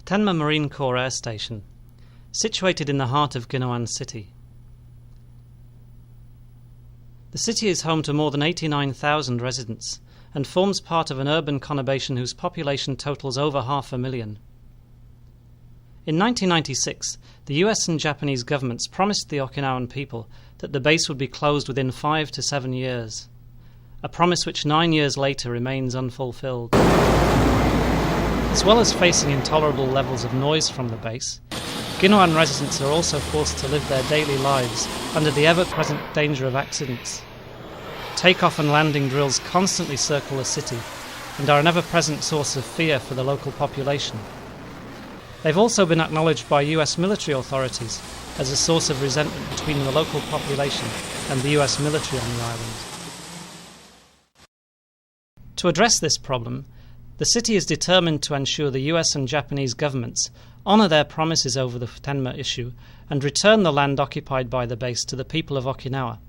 Futenma Marine Corps Air Station, situated in the heart of Ginowan City. The city is home to more than 89,000 residents and forms part of an urban conurbation whose population totals over 500,000. In 1996, the US and Japanese governments promised the Okinawan people that the base would be closed within 5 to 7 years, a promise which 9 years later remains unfulfilled. As well as facing intolerable levels of noise from the base, Ginowan residents are also forced to live their daily lives under the ever-present danger of accidents. Take-off and landing drills constantly circle the city and are an ever-present source of fear for the local population. They've also been acknowledged by US military authorities as a source of resentment between the local population and the US military on the island. To address this problem, the city is determined to ensure the US and Japanese governments honour their promises over the Futenma issue and return the land occupied by the base to the people of Okinawa.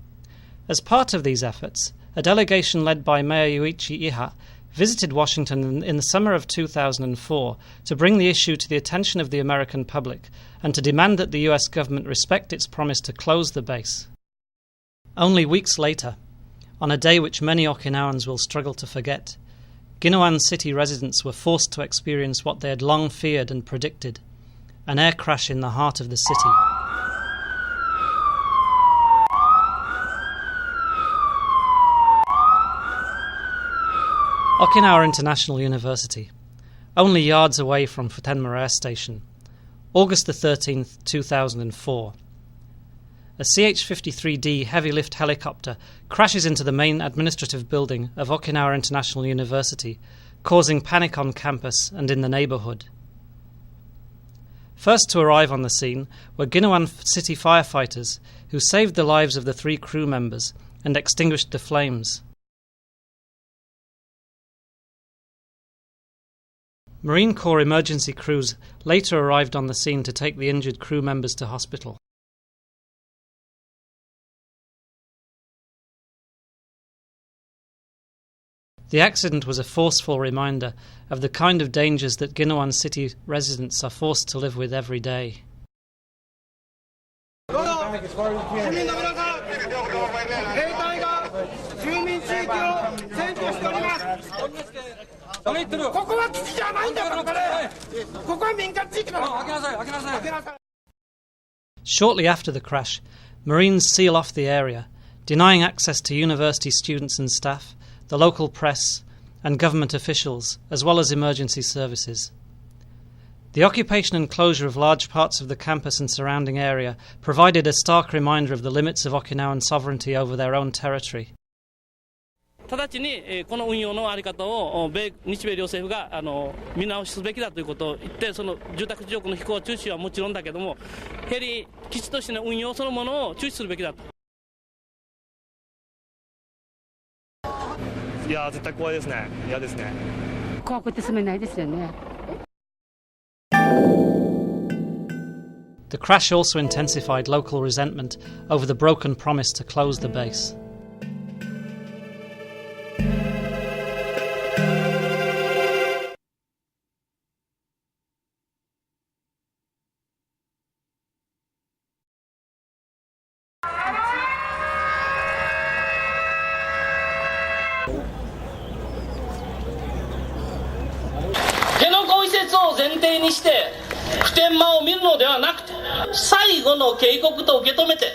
As part of these efforts, a delegation led by Mayor Yuichi Iha visited Washington in the summer of 2004 to bring the issue to the attention of the American public and to demand that the US government respect its promise to close the base. Only weeks later, on a day which many Okinawans will struggle to forget, Ginowan city residents were forced to experience what they had long feared and predicted, an air crash in the heart of the city. Okinawa International University, only yards away from Futenma Air Station, August the 13th, 2004. A CH-53D heavy-lift helicopter crashes into the main administrative building of Okinawa International University, causing panic on campus and in the neighbourhood. First to arrive on the scene were Ginowan city firefighters, who saved the lives of the 3 crew members and extinguished the flames. Marine Corps emergency crews later arrived on the scene to take the injured crew members to hospital. The accident was a forceful reminder of the kind of dangers that Ginowan city residents are forced to live with every day. Shortly after the crash, Marines seal off the area, denying access to university students and staff, the local press and government officials, as well as emergency services. The occupation and closure of large parts of the campus and surrounding area provided a stark reminder of the limits of Okinawan sovereignty over their own territory. 直ちにこの運用の在り方を日米両政府が見直しすべきだということを言って、その住宅地上空の飛行中止はもちろんだけども、ヘリ基地としての運用そのものを中止するべきだと。いや絶対怖いですね。嫌ですね。怖くて住めないですよね。The crash also intensified local resentment over the broken promise to close the base.を前提にして普天間を見るのではなくて、最後の警告と受け止めて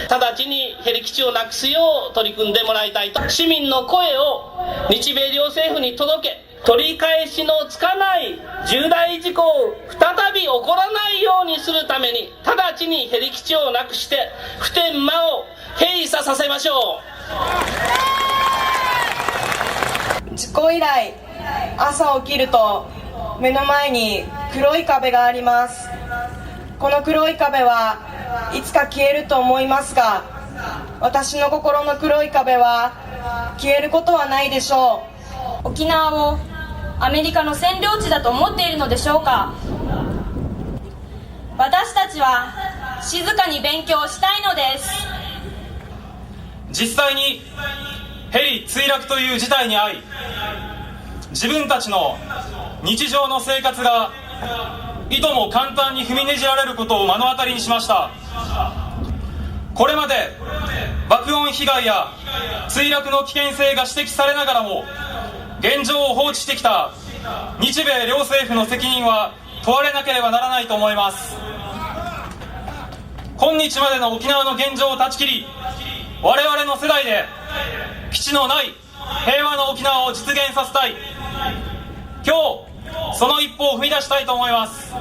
直ちにヘリ基地をなくすよう取り組んでもらいたいと、市民の声を日米両政府に届け、取り返しのつかない重大事故を再び起こらないようにするために、直ちにヘリ基地をなくして普天間を閉鎖させましょう。事故以来、朝起きると目の前に黒い壁があります。この黒い壁はいつか消えると思いますが、私の心の黒い壁は消えることはないでしょう。沖縄をアメリカの占領地だと思っているのでしょうか。私たちは静かに勉強したいのです。実際にヘリ墜落という事態に遭い、自分たちの日常の生活がいとも簡単に踏みねじられることを目の当たりにしました。これまで爆音被害や墜落の危険性が指摘されながらも現状を放置してきた日米両政府の責任は問われなければならないと思います。今日までの沖縄の現状を断ち切り、我々の世代で基地のない平和な沖縄を実現させたい。今日その一歩を踏み出したいと思います。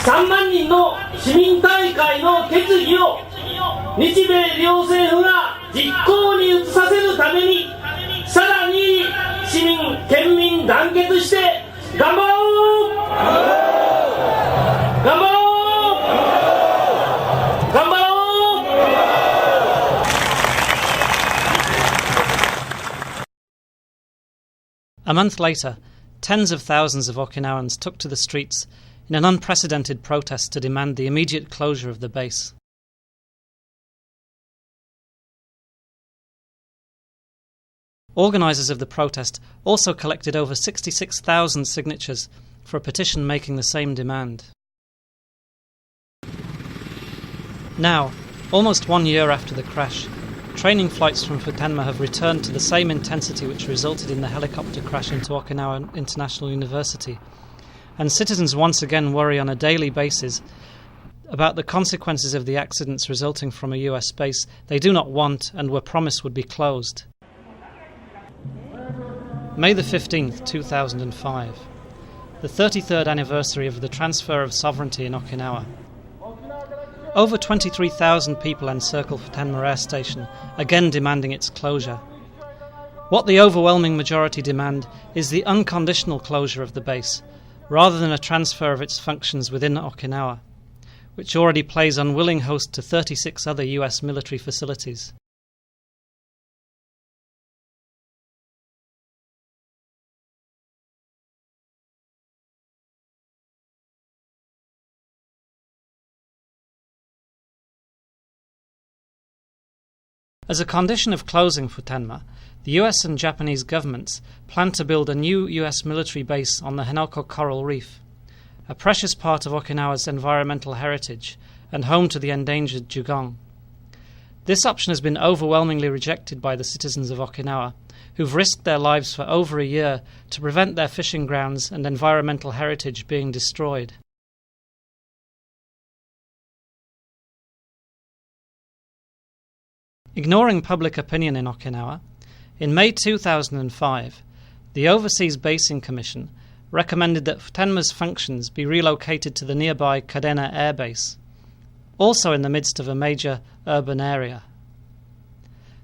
3万人の市民大会の決議を日米両政府が実行に移させるために、さらに市民県民団結して頑張ろう、頑張ろう、頑張ろう。A month later, tens of thousands of Okinawans took to the streets in an unprecedented protest to demand the immediate closure of the base. Organisers of the protest also collected over 66,000 signatures for a petition making the same demand. Now, almost 1 year after the crash, training flights from Futenma have returned to the same intensity which resulted in the helicopter crash into Okinawa International University, and citizens once again worry on a daily basis about the consequences of the accidents resulting from a US base they do not want and were promised would be closed. May the 15th, 2005, the 33rd anniversary of the transfer of sovereignty in Okinawa. Over 23,000 people encircle Futenma Air Station, again demanding its closure. What the overwhelming majority demand is the unconditional closure of the base, rather than a transfer of its functions within Okinawa, which already plays unwilling host to 36 other US military facilities. As a condition of closing Futenma, the US and Japanese governments plan to build a new US military base on the Henoko Coral Reef, a precious part of Okinawa's environmental heritage and home to the endangered dugong. This option has been overwhelmingly rejected by the citizens of Okinawa, who've risked their lives for over a year to prevent their fishing grounds and environmental heritage being destroyed. Ignoring public opinion in Okinawa, in May 2005, the Overseas Basing Commission recommended that Futenma's functions be relocated to the nearby Kadena Air Base, also in the midst of a major urban area.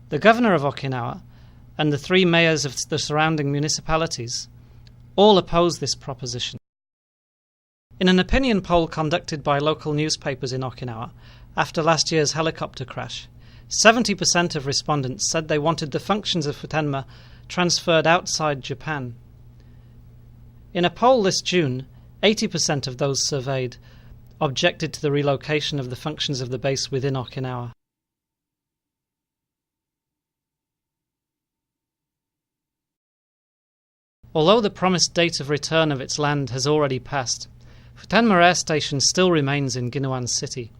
The governor of Okinawa and the 3 mayors of the surrounding municipalities all opposed this proposition. In an opinion poll conducted by local newspapers in Okinawa after last year's helicopter crash, 70% of respondents said they wanted the functions of Futenma transferred outside Japan. In a poll this June, 80% of those surveyed objected to the relocation of the functions of the base within Okinawa. Although the promised date of return of its land has already passed, Futenma Air Station still remains in Ginowan City.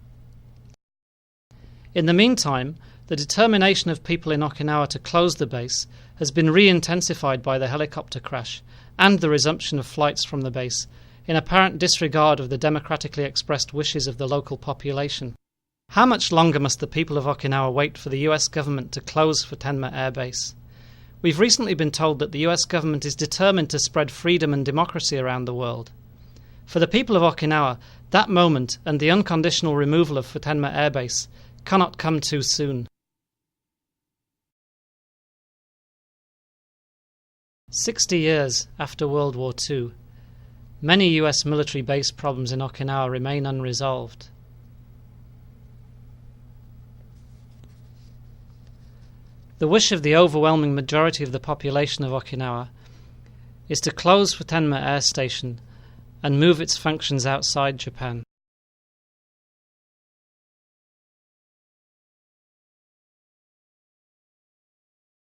In the meantime, the determination of people in Okinawa to close the base has been re-intensified by the helicopter crash and the resumption of flights from the base, in apparent disregard of the democratically expressed wishes of the local population. How much longer must the people of Okinawa wait for the US government to close Futenma Air Base? We've recently been told that the US government is determined to spread freedom and democracy around the world. For the people of Okinawa, that moment and the unconditional removal of Futenma Air Base cannot come too soon. 60 years after World War II, many US military base problems in Okinawa remain unresolved. The wish of the overwhelming majority of the population of Okinawa is to close Futenma Air Station and move its functions outside Japan.